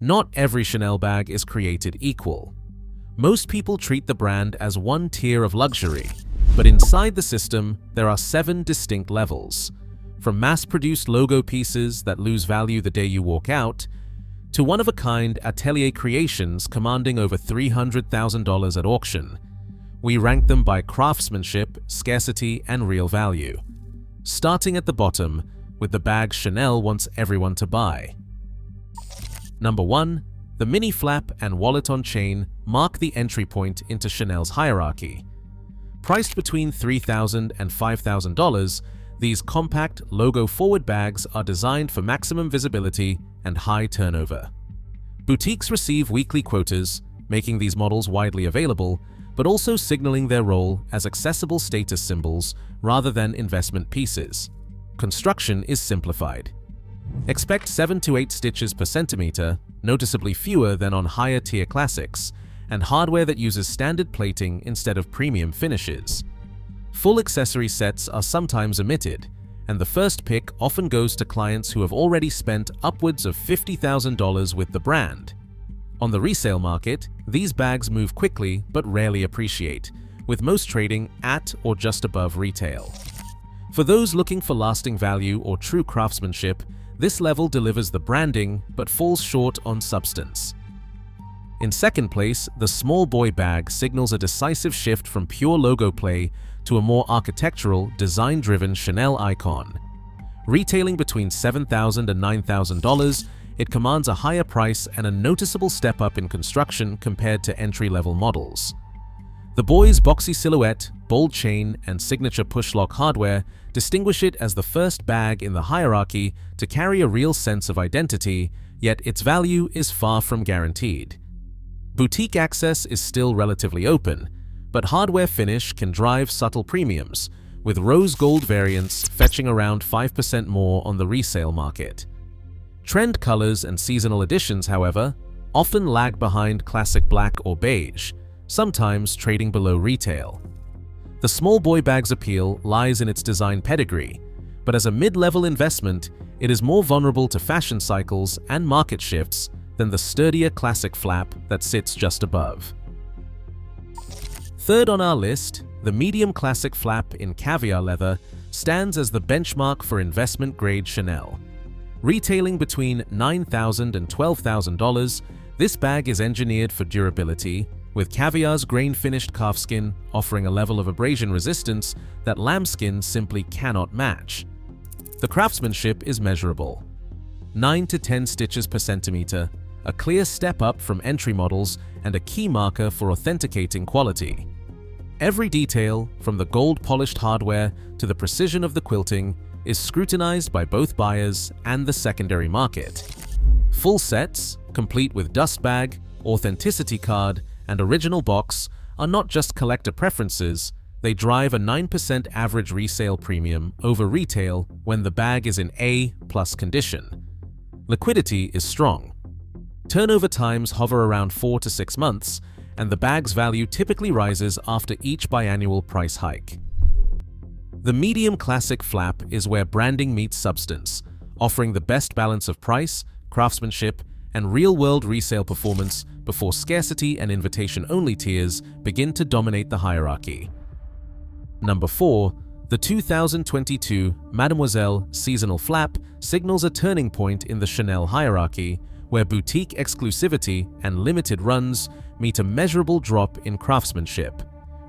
Not every Chanel bag is created equal. Most people treat the brand as one tier of luxury, but inside the system, there are 7 distinct levels. From mass-produced logo pieces that lose value the day you walk out, to one-of-a-kind atelier creations commanding over $300,000 at auction. We rank them by craftsmanship, scarcity, and real value. Starting at the bottom, with the bag Chanel wants everyone to buy. Number 1. The mini flap and wallet on chain mark the entry point into Chanel's hierarchy. Priced between $3,000 and $5,000, these compact, logo-forward bags are designed for maximum visibility and high turnover. Boutiques receive weekly quotas, making these models widely available, but also signaling their role as accessible status symbols rather than investment pieces. Construction is simplified. Expect 7 to 8 stitches per centimeter, noticeably fewer than on higher-tier classics, and hardware that uses standard plating instead of premium finishes. Full accessory sets are sometimes omitted, and the first pick often goes to clients who have already spent upwards of $50,000 with the brand. On the resale market, these bags move quickly but rarely appreciate, with most trading at or just above retail. For those looking for lasting value or true craftsmanship, this level delivers the branding but falls short on substance. In second place, the small boy bag signals a decisive shift from pure logo play to a more architectural, design-driven Chanel icon. Retailing between $7,000 and $9,000, it commands a higher price and a noticeable step up in construction compared to entry-level models. The boy's boxy silhouette, bold chain, and signature push-lock hardware distinguish it as the first bag in the hierarchy to carry a real sense of identity, yet its value is far from guaranteed. Boutique access is still relatively open, but hardware finish can drive subtle premiums, with rose gold variants fetching around 5% more on the resale market. Trend colors and seasonal editions, however, often lag behind classic black or beige, sometimes trading below retail. The small boy bag's appeal lies in its design pedigree, but as a mid-level investment, it is more vulnerable to fashion cycles and market shifts than the sturdier classic flap that sits just above. Third on our list, the medium classic flap in caviar leather stands as the benchmark for investment-grade Chanel. Retailing between $9,000 and $12,000, this bag is engineered for durability, with caviar's grain-finished calfskin offering a level of abrasion resistance that lambskin simply cannot match. The craftsmanship is measurable. 9 to 10 stitches per centimeter, a clear step up from entry models and a key marker for authenticating quality. Every detail, from the gold-polished hardware to the precision of the quilting, is scrutinized by both buyers and the secondary market. Full sets, complete with dust bag, authenticity card, and original box, are not just collector preferences, they drive a 9% average resale premium over retail when the bag is in A+ condition. Liquidity is strong. Turnover times hover around 4 to 6 months, and the bag's value typically rises after each biannual price hike. The medium classic flap is where branding meets substance, offering the best balance of price, craftsmanship, and real-world resale performance before scarcity and invitation-only tiers begin to dominate the hierarchy. Number 4. The 2022 Mademoiselle Seasonal Flap signals a turning point in the Chanel hierarchy, where boutique exclusivity and limited runs meet a measurable drop in craftsmanship.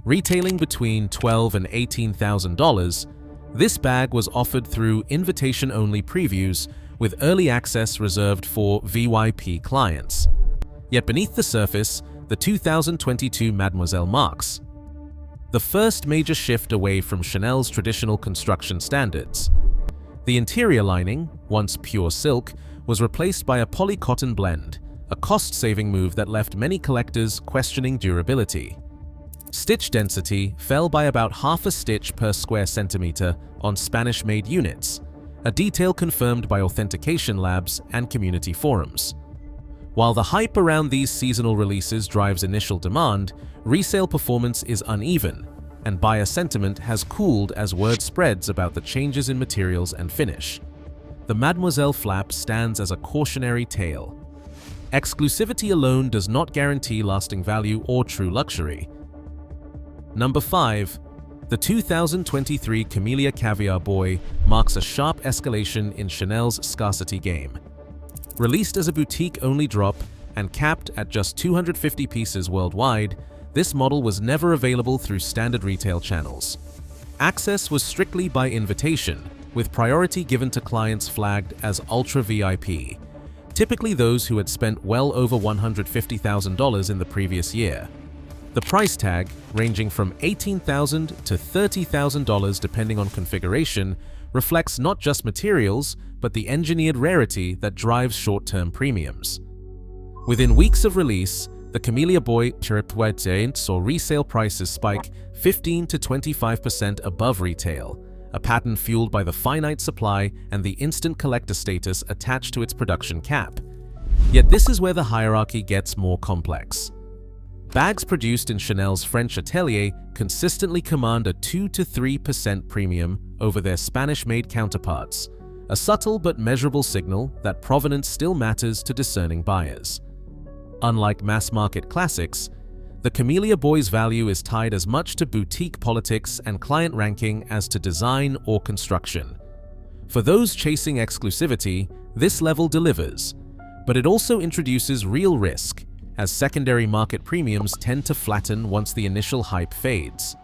Retailing between $12,000 and $18,000, this bag was offered through invitation-only previews with early access reserved for VYP clients. Yet beneath the surface, the 2022 Mademoiselle marks the first major shift away from Chanel's traditional construction standards. The interior lining, once pure silk, was replaced by a poly-cotton blend, a cost-saving move that left many collectors questioning durability. Stitch density fell by about half a stitch per square centimeter on Spanish-made units, a detail confirmed by authentication labs and community forums. While the hype around these seasonal releases drives initial demand, resale performance is uneven, and buyer sentiment has cooled as word spreads about the changes in materials and finish. The Mademoiselle flap stands as a cautionary tale. Exclusivity alone does not guarantee lasting value or true luxury. Number 5. The 2023 Camellia Caviar Boy marks a sharp escalation in Chanel's scarcity game. Released as a boutique-only drop and capped at just 250 pieces worldwide, this model was never available through standard retail channels. Access was strictly by invitation, with priority given to clients flagged as ultra VIP, typically those who had spent well over $150,000 in the previous year. The price tag, ranging from $18,000 to $30,000 depending on configuration, reflects not just materials, but the engineered rarity that drives short-term premiums. Within weeks of release, the Camellia Boy saw resale prices spike 15 to 25% above retail, a pattern fueled by the finite supply and the instant collector status attached to its production cap. Yet this is where the hierarchy gets more complex. Bags produced in Chanel's French atelier consistently command a 2 to 3% premium over their Spanish-made counterparts, a subtle but measurable signal that provenance still matters to discerning buyers. Unlike mass-market classics, the Camellia Boy's value is tied as much to boutique politics and client ranking as to design or construction. For those chasing exclusivity, this level delivers, but it also introduces real risk, as secondary market premiums tend to flatten once the initial hype fades.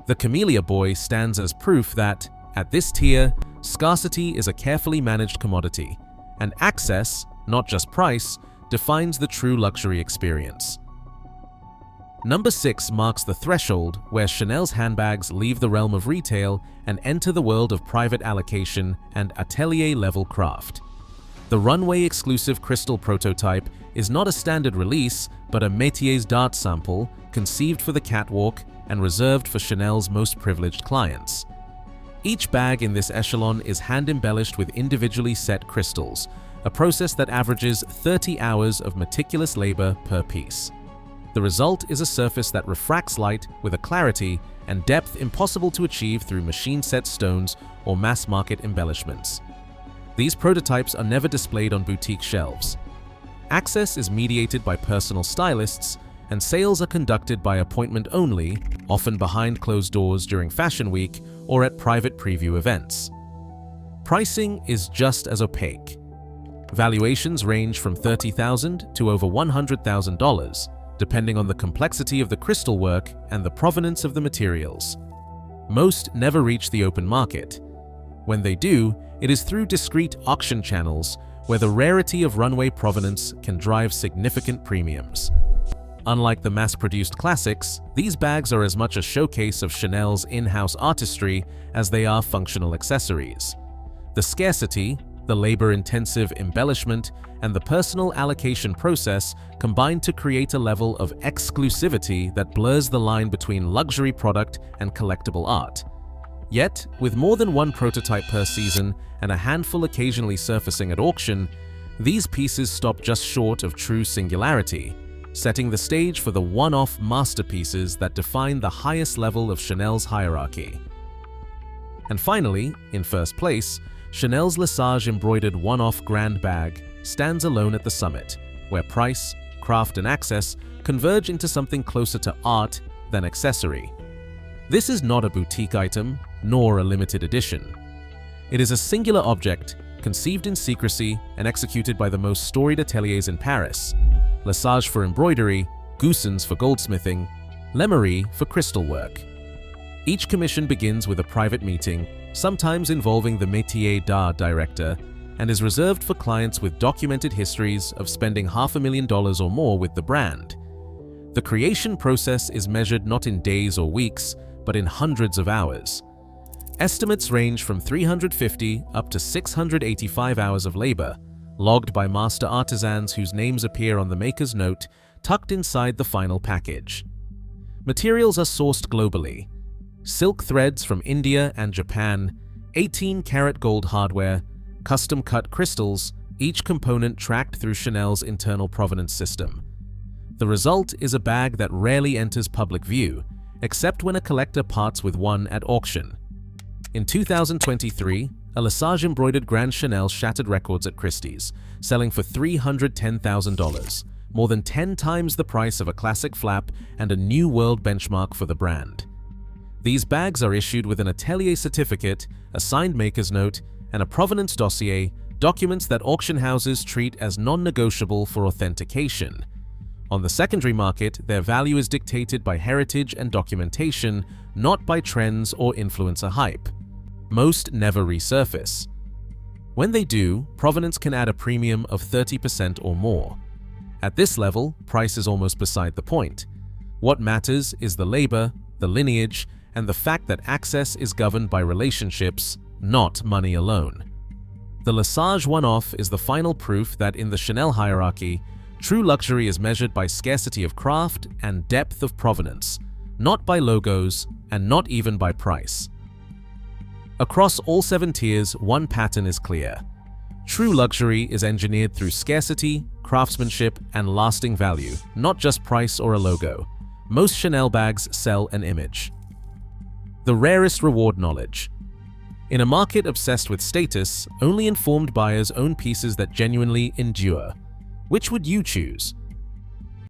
The Camellia Boy stands as proof that, at this tier, scarcity is a carefully managed commodity, and access, not just price, defines the true luxury experience. Number 6 marks the threshold where Chanel's handbags leave the realm of retail and enter the world of private allocation and atelier-level craft. The runway-exclusive crystal prototype is not a standard release, but a métiers d'art sample conceived for the catwalk and reserved for Chanel's most privileged clients. Each bag in this echelon is hand-embellished with individually set crystals, a process that averages 30 hours of meticulous labor per piece. The result is a surface that refracts light with a clarity and depth impossible to achieve through machine-set stones or mass-market embellishments. These prototypes are never displayed on boutique shelves. Access is mediated by personal stylists, and sales are conducted by appointment only, often behind closed doors during Fashion Week or at private preview events. Pricing is just as opaque. Valuations range from $30,000 to over $100,000, depending on the complexity of the crystal work and the provenance of the materials. Most never reach the open market. When they do, it is through discreet auction channels where the rarity of runway provenance can drive significant premiums. Unlike the mass-produced classics, these bags are as much a showcase of Chanel's in-house artistry as they are functional accessories. The scarcity, the labor-intensive embellishment, and the personal allocation process combine to create a level of exclusivity that blurs the line between luxury product and collectible art. Yet, with more than one prototype per season and a handful occasionally surfacing at auction, these pieces stop just short of true singularity, setting the stage for the one-off masterpieces that define the highest level of Chanel's hierarchy. And finally, in first place, Chanel's Lesage embroidered one-off grand bag stands alone at the summit, where price, craft, and access converge into something closer to art than accessory. This is not a boutique item, nor a limited edition. It is a singular object, conceived in secrecy and executed by the most storied ateliers in Paris: Lesage for embroidery, Goussens for goldsmithing, Lemery for crystal work. Each commission begins with a private meeting, sometimes involving the métier d'art director, and is reserved for clients with documented histories of spending $500,000 or more with the brand. The creation process is measured not in days or weeks, but in hundreds of hours. Estimates range from 350 up to 685 hours of labor, logged by master artisans whose names appear on the maker's note, tucked inside the final package. Materials are sourced globally. Silk threads from India and Japan, 18-karat gold hardware, custom-cut crystals, each component tracked through Chanel's internal provenance system. The result is a bag that rarely enters public view, except when a collector parts with one at auction. In 2023, A Lesage-embroidered Grand Chanel shattered records at Christie's, selling for $310,000, more than 10 times the price of a classic flap and a new world benchmark for the brand. These bags are issued with an atelier certificate, a signed maker's note, and a provenance dossier, documents that auction houses treat as non-negotiable for authentication. On the secondary market, their value is dictated by heritage and documentation, not by trends or influencer hype. Most never resurface. When they do, provenance can add a premium of 30% or more. At this level, price is almost beside the point. What matters is the labor, the lineage, and the fact that access is governed by relationships, not money alone. The Lesage one-off is the final proof that in the Chanel hierarchy, true luxury is measured by scarcity of craft and depth of provenance, not by logos and not even by price. Across all 7 tiers, one pattern is clear. True luxury is engineered through scarcity, craftsmanship, and lasting value, not just price or a logo. Most Chanel bags sell an image. The rarest reward knowledge. In a market obsessed with status, only informed buyers own pieces that genuinely endure. Which would you choose?